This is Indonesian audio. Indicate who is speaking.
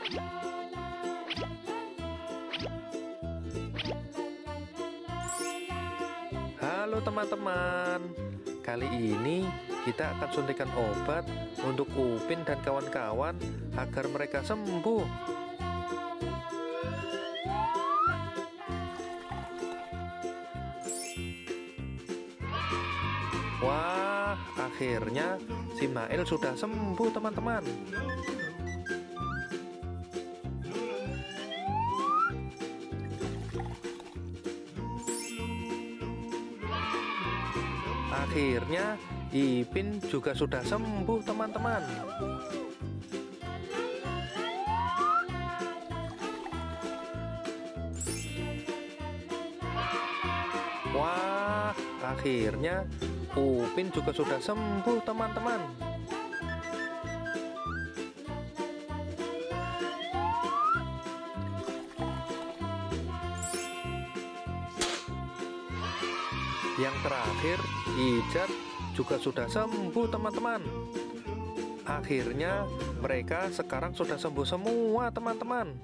Speaker 1: Halo teman-teman, kali ini kita akan suntikan obat untuk Upin dan kawan-kawan agar mereka sembuh. Wah, akhirnya si Mail sudah sembuh teman-teman. Akhirnya Ipin juga sudah sembuh teman-teman. Wah, akhirnya Upin juga sudah sembuh teman-teman. Yang terakhir, Ijat juga sudah sembuh teman-teman. Akhirnya mereka sekarang sudah sembuh semua teman-teman.